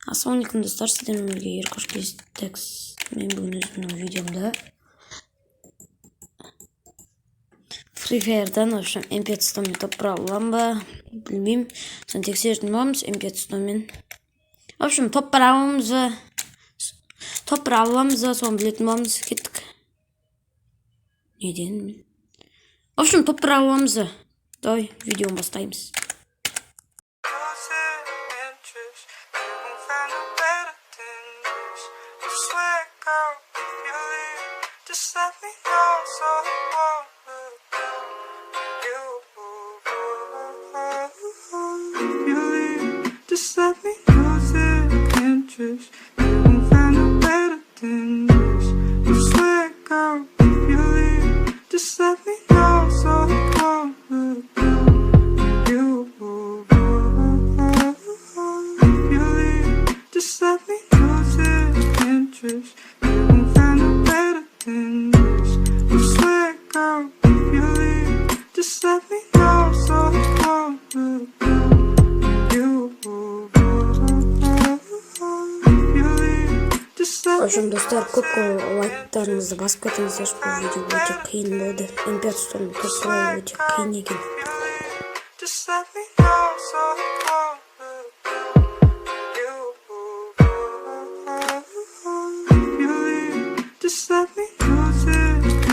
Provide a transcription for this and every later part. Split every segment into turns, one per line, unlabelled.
Ассалаумалейкум достар, сіздермен бірге ЕРКІН мен бүгін өзімнің видеомда ФРИ ФАЕРдан MP500 мен топтыра аламын ба білмеймін, соны тексеретін боламыз. MP500 мен топтыра аламыз ба соны білетін боламыз. Кеттік. Неден мен топтыра аламыз ба. Давай видеоны бастаймыз.
Just let me know so I won't look you leave. Just let me lose interest. You won't find no better than this. I swear, girl, if you leave, just let me know so I won't look you leave. Just let me lose interest. You won't find no better than this. I swear, girl, if you leave, just let me know so I won't look you leave. Just let me
Достар, көп лайктарыңызды басып кетіңіздер. Бұл видео өте қиын болды. MP500 топтыра өте қиын екен.
just let me know so I won't look you leave. Just let me lose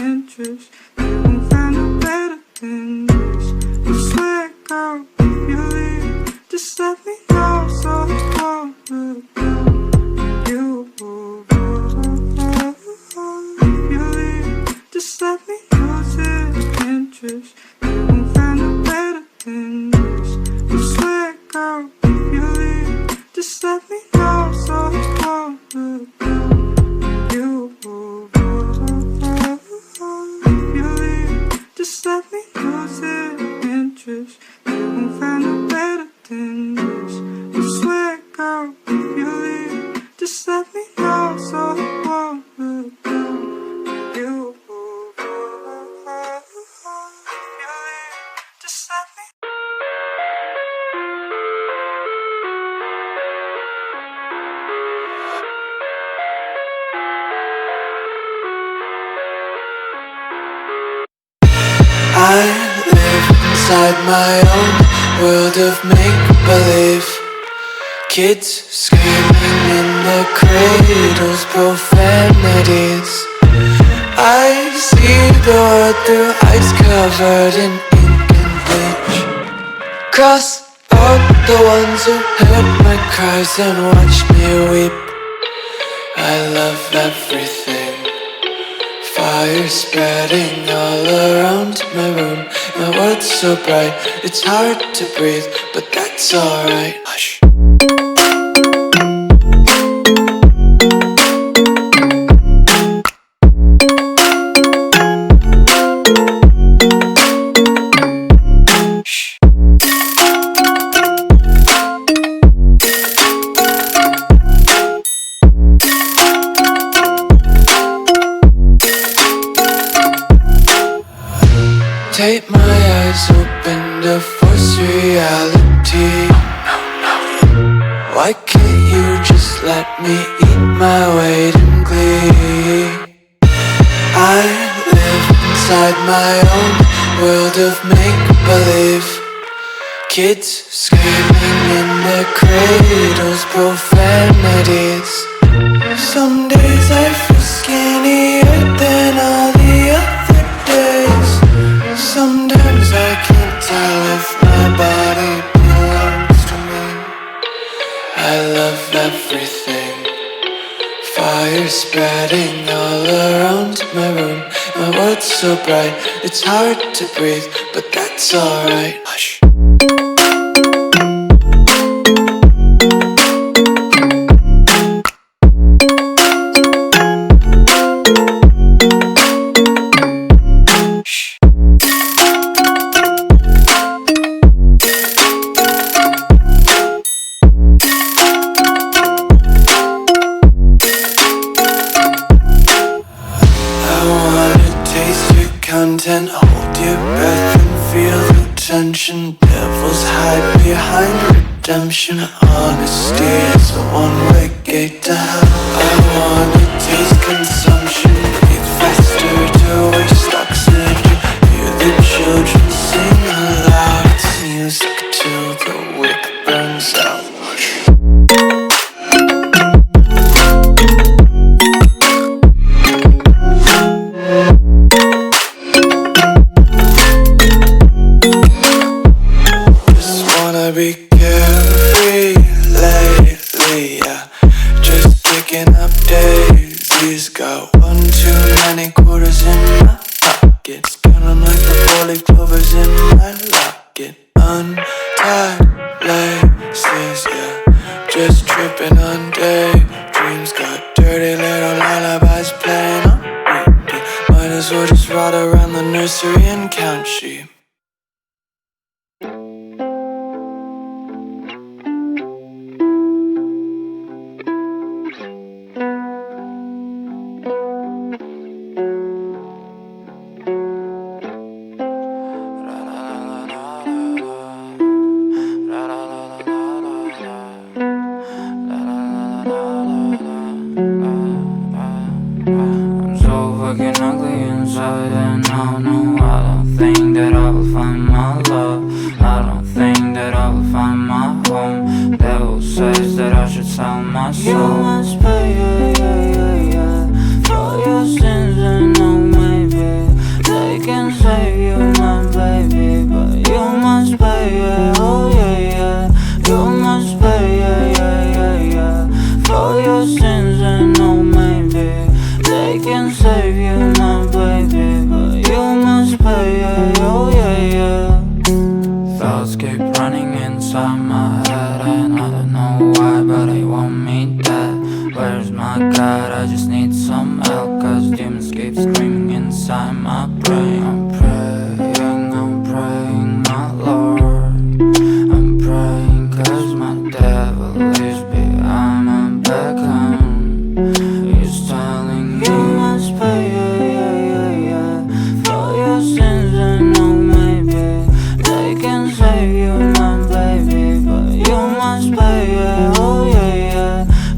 interest. You won't find no better than this. I swear, girl, if you leave, just let me know so I won't look you leave. Just let me lose interest. You won't find no better than this. I swear, girl, if you leave, just let me know so I won't look you leave. Just let me lose interest. You won't find no better than this. I swear, girl, if you leave, just let me know so I won't look you leave. Just let me. I live inside my own world of make-believe. Kids screaming in the cradles, profanities. I see the world through eyes covered in ink and bleach. Cross out the ones who heard my cries and watched me weep. I love everything. Fire spreading all around my room. My world's so bright, it's hard to breathe, but that's alright. Hush. Take my eyes open to force reality. Why can't you just let me eat my weight in glee? I live inside my own world of make-believe. Kids screaming in their cradles, profanities. Some days I feel skinnier than all the other days. Sometimes I can't tell if my body belongs to me. I love everything. Fire spreading all around my room. My world's so bright, it's hard to breathe, but that's alright. Hush. Content, hold your breath and feel the tension. Devils hide behind redemption. Honesty is a one-way gate to hell. I wanna taste consumption, breathe faster to waste oxygen. Hear the children sing aloud. It's music till the wick burns out. Just wanna be carefree lately, yeah. Just kicking up daisies. Got one too many quarters in my pockets. Counting like the four-leaf clovers in my locket. Untied laces, yeah. Just tripping on daydreams. Got dirty little lullabies playing on repeat. Might as well just ride around the nursery and count sheep.
I'm so fucking ugly inside, and I don't know. I don't think that I will find my love. I don't think that I will find my home. Devil says that I should sell my soul. You must pay, yeah, yeah, yeah, yeah, for your sins, and no, maybe they can save you, my baby, but you must pay, yeah, oh yeah, yeah. You must pay, yeah, yeah, yeah, yeah, for your sins, and no, maybe they can save you, my baby, but you must pay, yeah, oh yeah, yeah. Thoughts keep running inside my head, and I don't know why, but I want me dead. Where's my God? I just need some help, cause demons keep screaming inside my brain. I'm praying, my Lord. I'm praying cause my devil is behind my back home. He's telling me you must pay, yeah, yeah, yeah, yeah, for your sins, and no, maybe they can save you, my baby, but you must pay, yeah, oh yeah, yeah.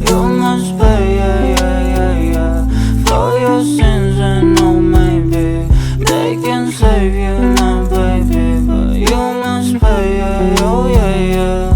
You must pay, yeah, yeah, yeah, yeah, for your sins, and no, maybe they can save you, my baby, but you must pay, yeah, oh yeah, yeah.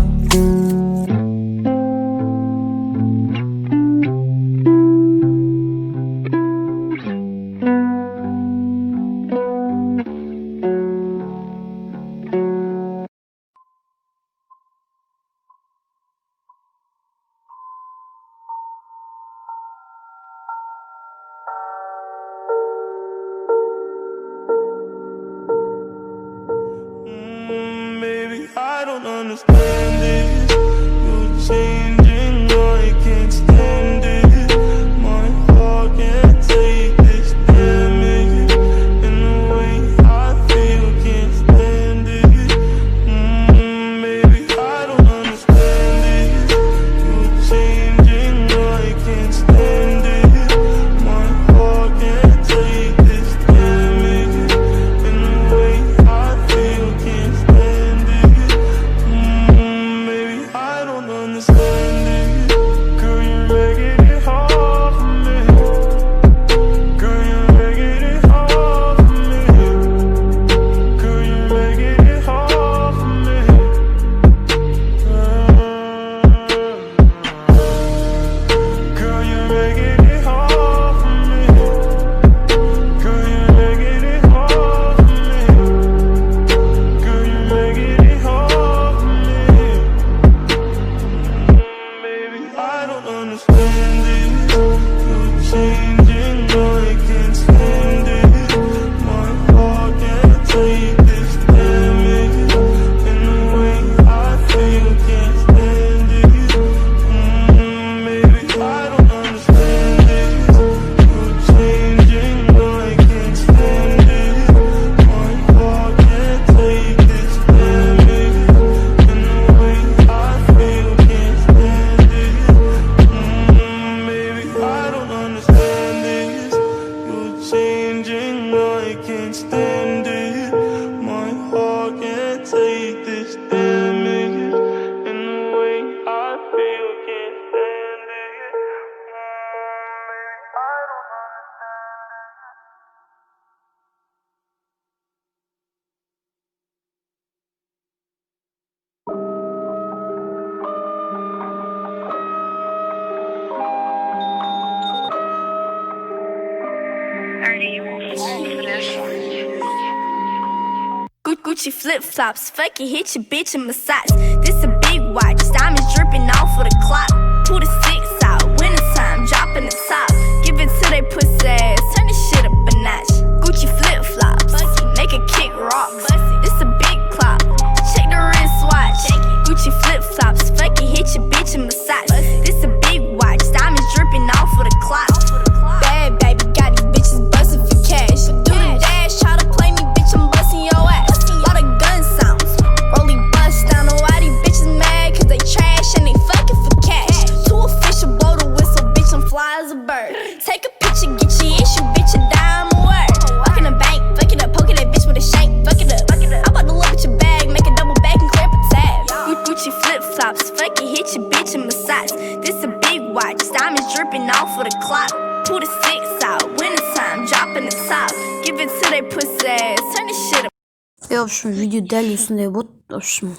Baby, I don't understand this. You're changing, I can't stand it. My heart can't take this damage, and the way I feel can't stand it. Baby, I don't understand this. You're changing, I can't stand it. My heart can't take this damage, and the way I feel can't stand it. Maybe I don't understand it. Girl, you're making it hard for me. Girl, you're making it hard for me. Girl, you're making it hard for me. Girl, you're making it hard for me. Girl, you're making it hard for me. Girl, you're making it hard for me. Baby, I don't understand it. You're changing, I can't stand it. My heart can't take this damage, and the way I feel can't stand it. Baby, I don't understand it. You're changing, I can't stand it. My heart can't take this damage, and the way I feel can't stand it.
Gucci flip-flops, fuck it, hit your bitch and massage. This a big watch, diamonds dripping off of the clock. Pull the 6 out, wintertime, dropping the top. Give it to they pussy ass, turn this shit up a notch. Gucci flip-flops, make a kick rocks. This a big clock, check the wristwatch. Gucci flip-flops, fuck it, hit your bitch and massage. This a big watch, diamonds dripping off of the clock. Bad baby, got these bitches bustin' for cash. Do the dash, try to play me, bitch, I'm bustin' your ass. Lot of gun sounds, rolly bust down. Know why these bitches mad? Cause they trash and they fucking for cash. Too official, blow the whistle, bitch, I'm fly as a bird. Take a picture, get your issue, bitch, a dime a word. Walk in the bank, fuck it up, poking that bitch with a shank, fuck it up. I'm about to look at your bag, make a double back and clear up a tab. Gucci flip-flops, fuck it, hit your bitch and massage. This a big watch, diamonds dripping off of the clock. Pull the 6 out, wintertime, dropping the top. Give it to they pussy ass, turn this shit up.
В общем, видео дәл осындай болды. В общем,